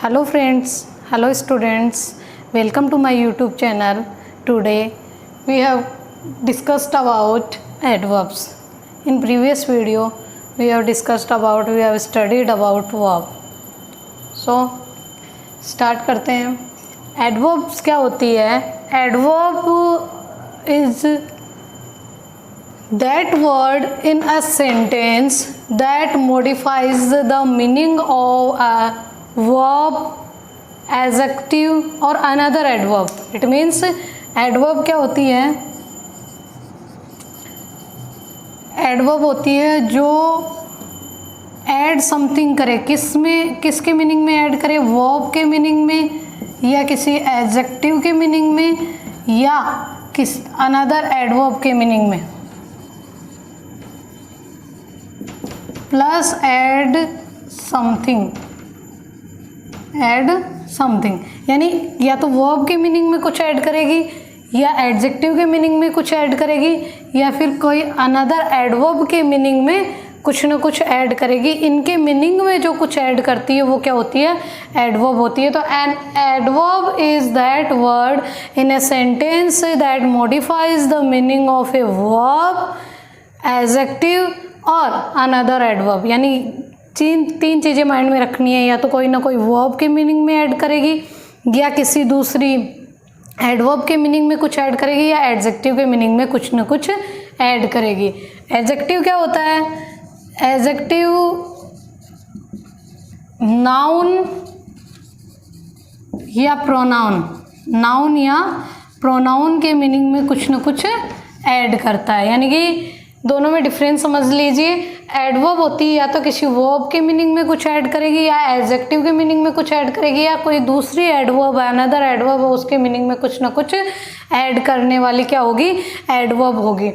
Hello friends, hello students, welcome to my YouTube channel. Today we have discussed about adverbs. In previous video we have studied about verb. So start करते हैं. Adverbs क्या होती है? Adverb is that word in a sentence that modifies the meaning of a verb, adjective or another adverb. It means adverb क्या होती है? Adverb होती है जो ऐड समथिंग करे. किस में, किसके मीनिंग में ऐड करे? वर्ब के मीनिंग में, या किसी एडजेक्टिव के मीनिंग में, या किस अनदर एडवर्ब के मीनिंग में. प्लस ऐड समथिंग यानी या तो वर्ब के मीनिंग में कुछ ऐड करेगी, या एडजेक्टिव के मीनिंग में कुछ ऐड करेगी, या फिर कोई अनदर एडवर्ब के मीनिंग में कुछ ना कुछ ऐड करेगी. इनके मीनिंग में जो कुछ ऐड करती है वो क्या होती है? एडवर्ब होती है. तो an adverb is that word in a sentence that modifies the meaning of a verb, adjective और अनदर एडवर्ब. यानी तीन चीज़ें माइंड में रखनी है. या तो कोई ना कोई वर्ब के मीनिंग में ऐड करेगी, या किसी दूसरी एडवर्ब के मीनिंग में कुछ ऐड करेगी, या एडजेक्टिव के मीनिंग में कुछ ना कुछ ऐड करेगी. एडजेक्टिव क्या होता है? एडजेक्टिव नाउन या प्रोनाउन, नाउन या प्रोनाउन के मीनिंग में कुछ ना कुछ ऐड करता है. यानी कि दोनों में डिफरेंस समझ लीजिए. एडवर्ब होती है या तो किसी वर्ब के मीनिंग में कुछ ऐड करेगी, या एडजेक्टिव के मीनिंग में कुछ ऐड करेगी, या कोई दूसरी एडवर्ब अनदर एडवर्ब है उसके मीनिंग में कुछ ना कुछ ऐड करने वाली क्या होगी? एडवर्ब होगी.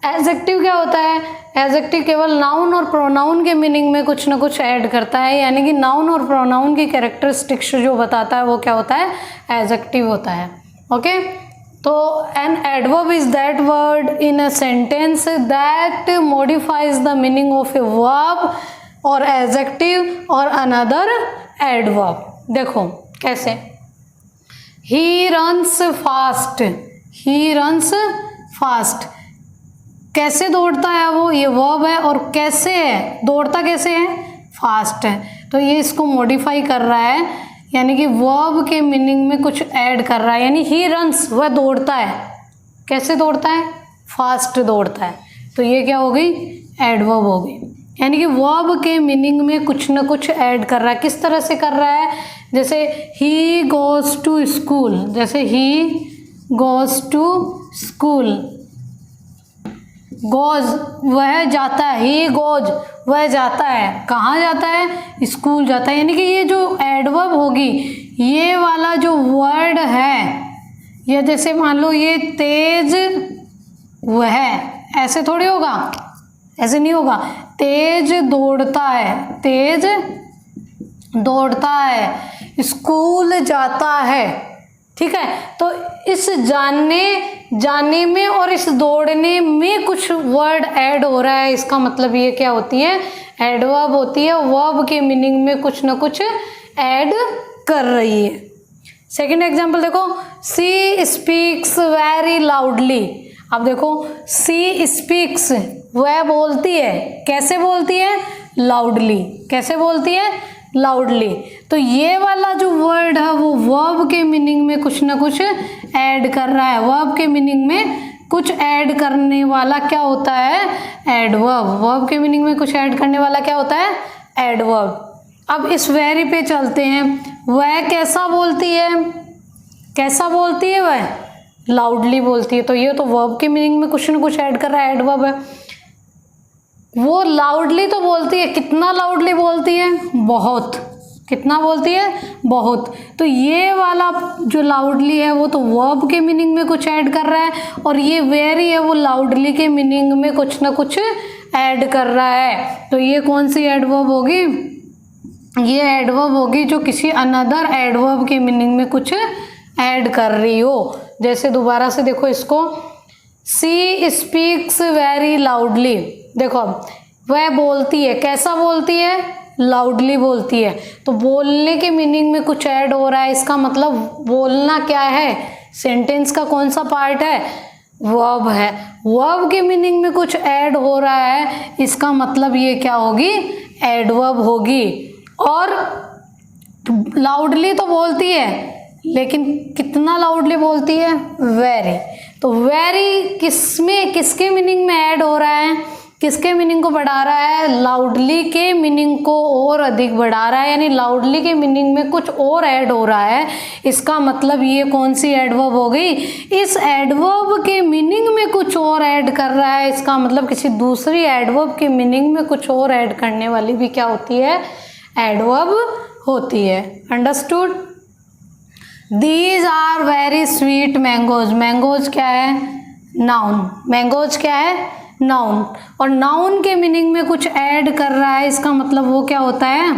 एडजेक्टिव क्या होता है? एडजेक्टिव केवल नाउन और प्रोनाउन के मीनिंग में कुछ ना कुछ ऐड करता है. यानी कि नाउन और प्रोनाउन की कैरेक्टरिस्टिक्स जो बताता है वो क्या होता है? एडजेक्टिव होता है. ओके. तो an adverb is that word in a sentence that modifies the meaning of a verb और एडजेक्टिव और अनदर एडवर्ब. देखो कैसे. He runs fast, he runs fast. कैसे दौड़ता है वो? ये वर्ब है. और कैसे है? दौड़ता कैसे है? फास्ट है. तो ये इसको मॉडिफाई कर रहा है, यानी कि वर्ब के मीनिंग में कुछ ऐड कर रहा है. यानी ही रन्स, वह दौड़ता है. कैसे दौड़ता है? फास्ट दौड़ता है. तो ये क्या हो गई? एडवर्ब हो गई. यानी कि वर्ब के मीनिंग में कुछ ना कुछ ऐड कर रहा है. किस तरह से कर रहा है? जैसे ही गोज टू स्कूल, जैसे ही गोज टू स्कूल. गोज वह जाता है, ही गोज वह जाता है. कहाँ जाता है? स्कूल जाता है. यानी कि ये जो एडवर्ब होगी, ये वाला जो वर्ड है, या जैसे मान लो ये तेज वह, ऐसे थोड़ी होगा, ऐसे नहीं होगा. तेज दौड़ता है, तेज दौड़ता है, स्कूल जाता है. ठीक है. तो इस जाने में और इस दौड़ने में कुछ वर्ड ऐड हो रहा है. इसका मतलब ये क्या होती है? एडवर्ब होती है. वर्ब के मीनिंग में कुछ ना कुछ ऐड कर रही है. सेकंड एग्जांपल देखो. She speaks very loudly. अब देखो, सी स्पीक्स, वह बोलती है. कैसे बोलती है? लाउडली. कैसे बोलती है? लाउडली. तो ये वाला जो वर्ड है वो वर्ब के मीनिंग में कुछ ना कुछ ऐड कर रहा है. वर्ब के मीनिंग में कुछ ऐड करने वाला क्या होता है? एडवर्ब. वर्ब के मीनिंग में कुछ ऐड करने वाला क्या होता है? एडवर्ब. अब इस वेरी पे चलते हैं. वह कैसा बोलती है? कैसा बोलती है? वह लाउडली बोलती है. तो ये तो वर्ब के मीनिंग में कुछ ना कुछ ऐड कर रहा है, एडवर्ब है. वो लाउडली तो बोलती है. कितना लाउडली बोलती है? बहुत. कितना बोलती है? बहुत. तो ये वाला जो लाउडली है वो तो वर्ब के मीनिंग में कुछ ऐड कर रहा है, और ये वेरी है वो लाउडली के मीनिंग में कुछ ना कुछ ऐड कर रहा है. तो ये कौन सी एडवर्ब होगी? ये एडवर्ब होगी जो किसी अनदर एडवर्ब के मीनिंग में कुछ ऐड कर रही हो. जैसे दोबारा से देखो इसको. She speaks very loudly. देखो अब वह बोलती है. कैसा बोलती है? लाउडली बोलती है। तो बोलने के मीनिंग में कुछ ऐड हो रहा है, इसका मतलब बोलना क्या है, सेंटेंस का कौन सा पार्ट है, वर्ब है। वर्ब के मीनिंग में कुछ ऐड हो रहा है, इसका मतलब ये क्या होगी, एडवर्ब होगी। और लाउडली तो बोलती है, लेकिन कितना लाउडली बोलती है, वेरी। तो वेरी किसमें, किसके मीनिंग में ऐड हो रहा है, किसके मीनिंग को बढ़ा रहा है, लाउडली के मीनिंग को और अधिक बढ़ा रहा है, यानी लाउडली के मीनिंग में कुछ और ऐड हो रहा है। इसका मतलब ये कौन सी एडवर्ब हो गई, इस एडवर्ब के मीनिंग में कुछ और ऐड कर रहा है, इसका मतलब किसी दूसरी एडवर्ब के मीनिंग में कुछ और ऐड करने वाली भी क्या होती है, एडवर्ब होती है। Understood. These are very sweet mangoes. Mangoes क्या है, नाउन। मैंगोज क्या है, नाउन। और नाउन के मीनिंग में कुछ ऐड कर रहा है, इसका मतलब वो क्या होता है,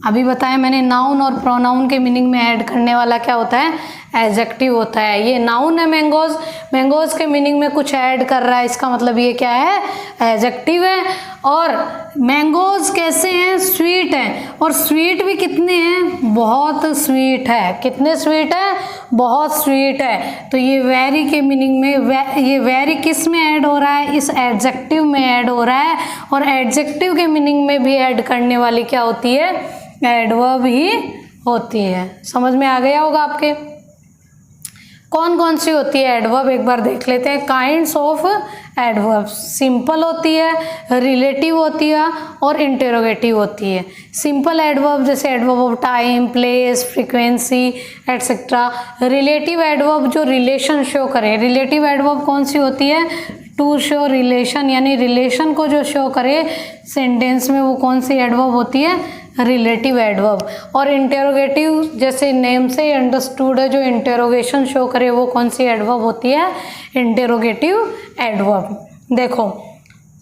अभी बताया मैंने, नाउन और प्रोनाउन के मीनिंग में ऐड करने वाला क्या होता है, एडजेक्टिव होता है। ये नाउन है मैंगोज, मैंगोज के मीनिंग में कुछ ऐड कर रहा है, इसका मतलब ये क्या है, एडजेक्टिव है। और मैंगोज कैसे हैं, स्वीट हैं। और स्वीट भी कितने हैं, बहुत स्वीट है। कितने स्वीट है, बहुत स्वीट है। तो ये वेरी के मीनिंग में ये वेरी किस में ऐड हो रहा है, इस एडजेक्टिव में ऐड हो रहा है। और एडजेक्टिव के मीनिंग में भी ऐड करने वाली क्या होती है, एडवर्ब ही होती है। समझ में आ गया होगा आपके। कौन कौन सी होती है एडवर्ब, एक बार देख लेते हैं। काइंड्स ऑफ एडवर्ब, सिंपल होती है, रिलेटिव होती है और इंटेरोगेटिव होती है। सिंपल एडवर्ब जैसे adverb of time, place, frequency etcetera. Relative adverb जो रिलेशन शो करे। रिलेटिव एडवर्ब कौन सी होती है, टू शो रिलेशन, यानी रिलेशन को जो शो करे सेंटेंस में, वो कौन सी एडवर्ब होती है, रिलेटिव एडवर्ब। और इंटेरोगेटिव जैसे नेम से अंडरस्टूड है, जो इंटेरोगेशन शो करे वो कौन सी एडवर्ब होती है, इंटेरोगेटिव एडवर्ब। देखो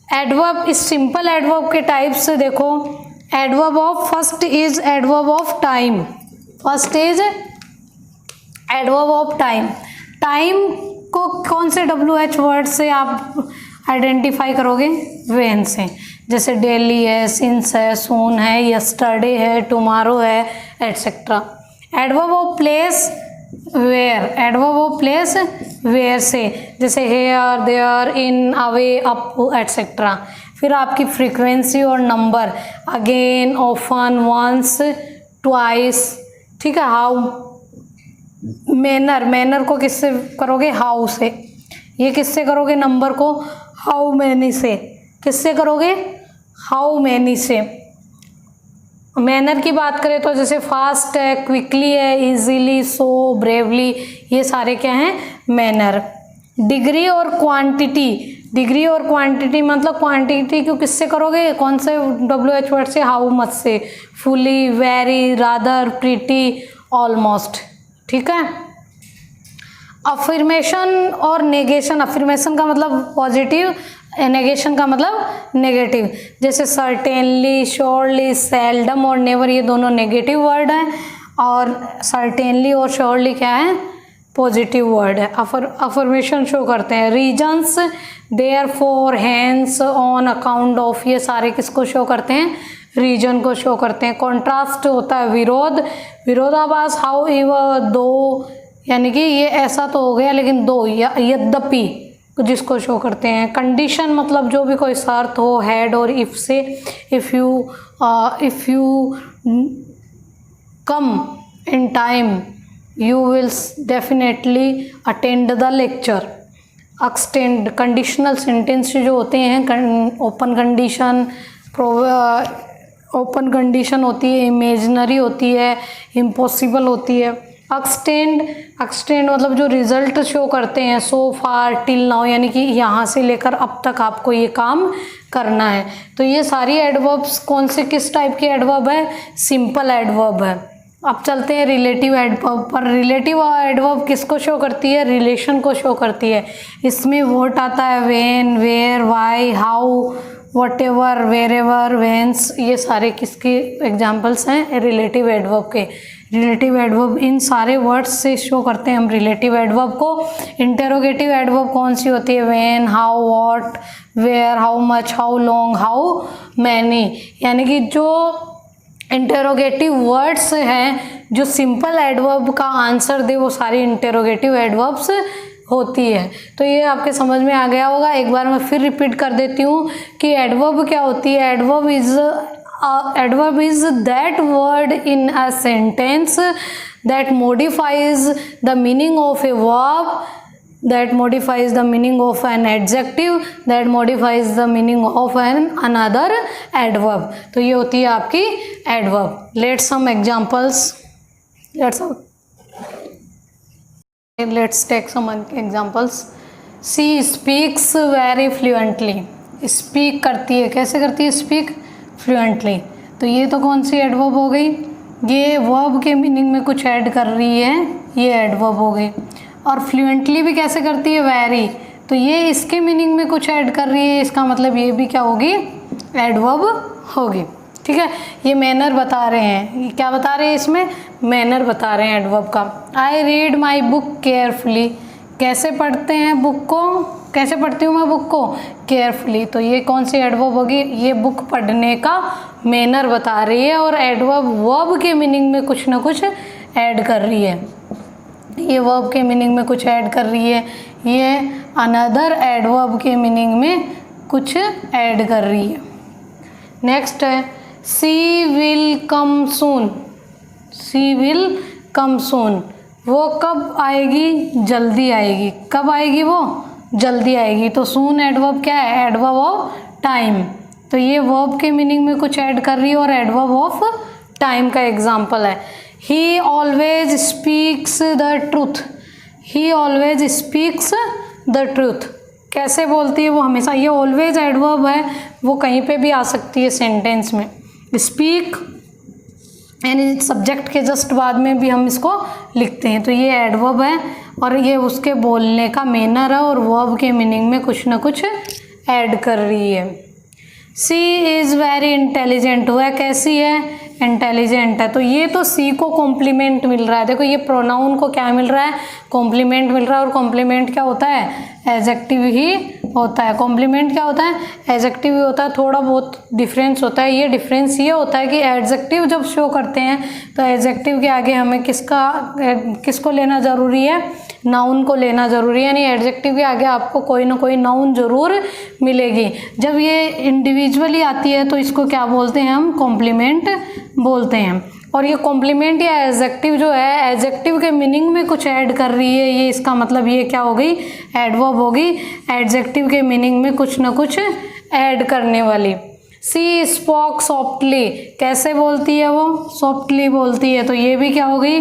एडवर्ब, इस सिंपल एडवर्ब के टाइप्स से देखो। Adverb of, first is adverb of time. First is adverb of time. Time को कौन से WH वर्ड से आप आइडेंटिफाई करोगे, वेन से। जैसे डेली है, सिंस है, सून है, यस्टरडे है, टुमारो है etcetera. Adverb of place, where. Adverb of place where से, जैसे here, there, in, away, up etcetera. फिर आपकी फ्रीक्वेंसी और number, again, often, once, twice, ठीक है। हाउ, मैनर, मैनर को किससे करोगे, हाउ से। ये किससे करोगे, नंबर को हाउ मैनी से। किससे करोगे, हाउ मैनी से। मैनर की बात करें तो जैसे फास्ट है, क्विकली है, इजीली, सो, ब्रेवली, ये सारे क्या हैं, मैनर। डिग्री और क्वांटिटी, डिग्री और क्वांटिटी मतलब क्वांटिटी को किससे करोगे, कौन से WH वर्ड से, हाउ मच से। Fully, very, rather, pretty, almost, ठीक है। अफर्मेशन और नेगेशन। अफर्मेशन का मतलब पॉजिटिव, नेगेशन का मतलब नेगेटिव। जैसे सर्टेनली, श्योरली, सेल्डम और नेवर, ये दोनों नेगेटिव वर्ड हैं। और सर्टेनली और श्योरली क्या है, पॉजिटिव वर्ड है। अफर्मेशन शो करते हैं। Reasons, therefore, hence, on account of, ये सारे किसको शो करते हैं, रीजन को शो करते हैं। कॉन्ट्रास्ट होता है विरोध, विरोधाभास, हाउ एवर, दो, यानी कि ये ऐसा तो हो गया लेकिन दो, या यद्यपि, जिसको शो करते हैं। कंडीशन मतलब जो भी कोई शर्त हो, हैड और इफ से। If you come in time you will definitely attend the lecture. Extend, conditional sentence जो होते हैं, ओपन कंडीशन, ओपन कंडीशन होती है, इमेजिनरी होती है, इम्पॉसिबल होती है। एक्सटेंड, एक्सटेंड मतलब जो रिजल्ट शो करते हैं, सो फार, टिल नाउ, यानी कि यहाँ से लेकर अब तक आपको ये काम करना है। तो ये सारी एडवर्ब्स कौन से, किस टाइप की एडवर्ब है, सिंपल एडवर्ब है। अब चलते हैं रिलेटिव एडवर्ब पर। रिलेटिव एडवर्ब किसको शो करती है, रिलेशन को शो करती है। इसमें वोट आता है, when, where, why, how, whatever, wherever, whence, ये सारे किसके एग्जाम्पल्स हैं? रिलेटिव एडवर्ब के। रिलेटिव एडवर्ब इन सारे वर्ड्स से शो करते हैं हम रिलेटिव एडवर्ब को। इंटेरोगेटिव एडवर्ब कौन सी होती है? When, how, what, where, how much, how long, how many. यानी कि जो इंटेरोगेटिव वर्ड्स हैं जो सिंपल एडवर्ब का आंसर दे, वो सारी इंटेरोगेटिव एडवर्ब्स होती है। तो ये आपके समझ में आ गया होगा। एक बार मैं फिर रिपीट कर देती हूँ कि एडवर्ब क्या होती है। Adverb is that word in a sentence that modifies the meaning of a verb, that modifies the meaning of an adjective, that modifies the meaning of another adverb। तो ये होती है आपकी adverb। Let's some examples। Let's take some examples। She speaks very fluently। speak करती है, कैसे करती है? speak fluently। तो ये तो कौन सी adverb हो गई? ये verb के meaning में कुछ ऐड कर रही है, ये adverb हो गई। और फ्लुएंटली भी कैसे करती है? वेरी। तो ये इसके मीनिंग में कुछ ऐड कर रही है, इसका मतलब ये भी क्या होगी? एडवर्ब होगी। ठीक है, ये मैनर बता रहे हैं। ये क्या बता रहे हैं? इसमें मैनर बता रहे हैं एडवर्ब का। I read my book carefully. कैसे पढ़ते हैं बुक को? कैसे पढ़ती हूँ मैं बुक को? केयरफुली। तो ये कौन सी एडवर्ब होगी? ये बुक पढ़ने का मैनर बता रही है और एडवर्ब वर्ब के मीनिंग में कुछ ना कुछ ऐड कर रही है। ये वर्ब के मीनिंग में कुछ ऐड कर रही है, ये अनदर एडवर्ब के मीनिंग में कुछ ऐड कर रही है। नेक्स्ट है सी will come soon. C will come सून। वो कब आएगी? जल्दी आएगी। कब आएगी वो? जल्दी आएगी। तो सून एडवर्ब क्या है? Adverb of time. तो ये वर्ब के मीनिंग में कुछ ऐड कर रही है और एडवर्ब ऑफ टाइम का एग्जाम्पल है। He always speaks the truth। He always speaks the truth। कैसे बोलती है वो? हमेशा। ये ऑलवेज एडवर्ब है, वो कहीं पे भी आ सकती है सेंटेंस में। स्पीक यानी सब्जेक्ट के जस्ट बाद में भी हम इसको लिखते हैं। तो ये एडवर्ब है और ये उसके बोलने का मैनर है और वर्ब के मीनिंग में कुछ ना कुछ ऐड कर रही है। सी इज़ वेरी इंटेलिजेंट। वह कैसी है? इंटेलिजेंट है। तो ये तो सी को कॉम्प्लीमेंट मिल रहा है। देखो ये प्रोनाउन को क्या मिल रहा है? कॉम्प्लीमेंट मिल रहा है। और कॉम्प्लीमेंट क्या होता है? एडजेक्टिव ही होता है। कॉम्प्लीमेंट क्या होता है? एडजेक्टिव ही होता है। थोड़ा बहुत डिफरेंस होता है। ये डिफरेंस ये होता है कि एडजेक्टिव जब शो करते हैं तो एडजेक्टिव के आगे हमें किसको लेना ज़रूरी है? नाउन को लेना ज़रूरी है। यानी एडजेक्टिव के आगे आपको कोई ना कोई नाउन ज़रूर मिलेगी। जब ये इंडिविजुअली आती है तो इसको क्या बोलते हैं हम? कॉम्प्लीमेंट बोलते हैं। और ये कॉम्प्लीमेंट या एडजेक्टिव जो है, एडजेक्टिव के मीनिंग में कुछ ऐड कर रही है, ये इसका मतलब ये क्या हो गई? एडवर्ब होगी। एडजेक्टिव के मीनिंग में कुछ ना कुछ ऐड करने वाली। सी स्पोक सॉफ्टली। कैसे बोलती है वो? सॉफ्टली बोलती है। तो ये भी क्या हो गई?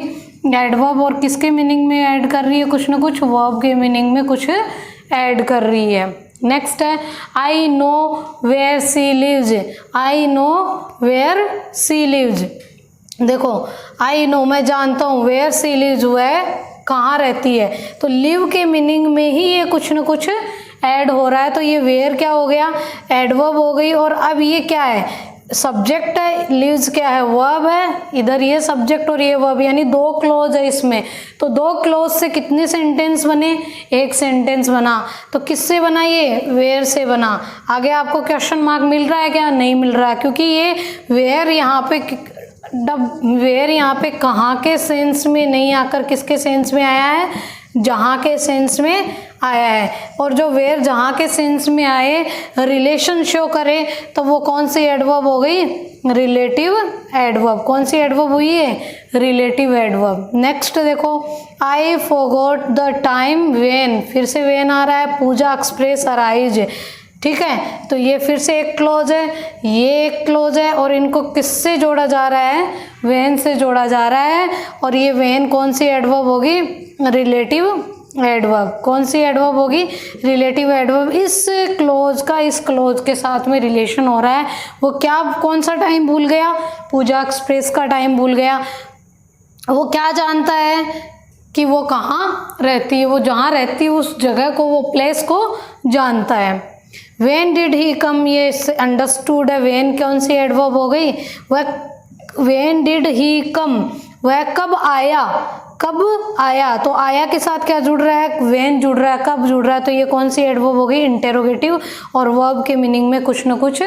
एडवर्ब। और किसके मीनिंग में ऐड कर रही है? कुछ ना कुछ वर्ब के मीनिंग में कुछ ऐड कर रही है। नेक्स्ट है I know where she lives. I know where she lives. देखो आई नो मैं जानता हूँ, वेयर सी लिव्स वह कहाँ रहती है। तो लिव के मीनिंग में ही ये कुछ ना कुछ ऐड हो रहा है। तो ये वेयर क्या हो गया? एडवर्ब हो गई। और अब ये क्या है? सब्जेक्ट है। लिव्स क्या है? वर्ब है। इधर ये सब्जेक्ट और ये वर्ब, यानी दो क्लोज है इसमें। तो दो क्लोज से कितने सेंटेंस बने? एक सेंटेंस बना। तो किससे बना? ये वेयर से बना। आगे आपको क्वेश्चन मार्क मिल रहा है क्या? नहीं मिल रहा है, क्योंकि ये वेयर यहाँ पे कहाँ के सेंस में नहीं आकर किसके सेंस में आया है? जहाँ के सेंस में आया है। और जो वेयर जहाँ के सेंस में आए रिलेशन शो करे तो वो कौन सी एडवर्ब हो गई? Relative adverb. कौन सी एडवर्ब हुई है? Relative adverb. नेक्स्ट देखो I forgot the time when. फिर से व्हेन आ रहा है। पूजा एक्सप्रेस अराइज। ठीक है, तो ये फिर से एक क्लोज है, ये एक क्लोज है और इनको किससे जोड़ा जा रहा है? व्हेन से जोड़ा जा रहा है। और ये व्हेन कौन सी एडवर्ब होगी? Relative adverb. कौन सी एडवर्ब होगी? Relative adverb. इस क्लोज का इस क्लोज के साथ में रिलेशन हो रहा है। वो क्या? कौन सा टाइम भूल गया? पूजा एक्सप्रेस का टाइम भूल गया। वो क्या जानता है कि वो कहाँ रहती है? वो जहाँ रहती है उस जगह को, वो प्लेस को जानता है। व्हेन डिड ही कम, ये अंडरस्टूड है। व्हेन कौन सी एडवर्ब हो गई, वह व्हेन डिड ही कम, वह कब आया, कब आया। तो आया के साथ क्या जुड़ रहा है, व्हेन जुड़ रहा है, कब जुड़ रहा है, तो ये कौन सी एडवर्ब हो गई, इंटेरोगेटिव, और वर्ब के मीनिंग में कुछ ना कुछ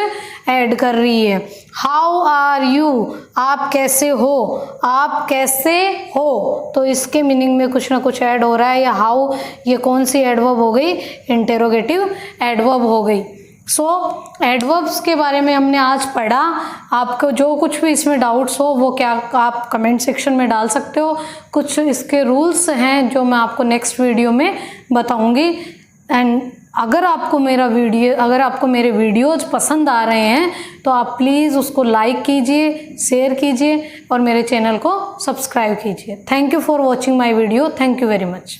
ऐड कर रही है। हाउ आर यू, आप कैसे हो, आप कैसे हो, तो इसके मीनिंग में कुछ ना कुछ ऐड हो रहा है। या हाउ, ये कौन सी एडवर्ब हो गई, इंटेरोगेटिव एडवर्ब हो गई। सो एडवर्ब्स के बारे में हमने आज पढ़ा। आपको जो कुछ भी इसमें डाउट्स हो वो क्या आप कमेंट सेक्शन में डाल सकते हो। कुछ इसके रूल्स हैं जो मैं आपको नेक्स्ट वीडियो में बताऊंगी। एंड अगर आपको मेरे वीडियोज़ पसंद आ रहे हैं तो आप प्लीज़ उसको लाइक कीजिए, शेयर कीजिए और मेरे चैनल को सब्सक्राइब कीजिए। Thank you for watching my video. Thank you very much.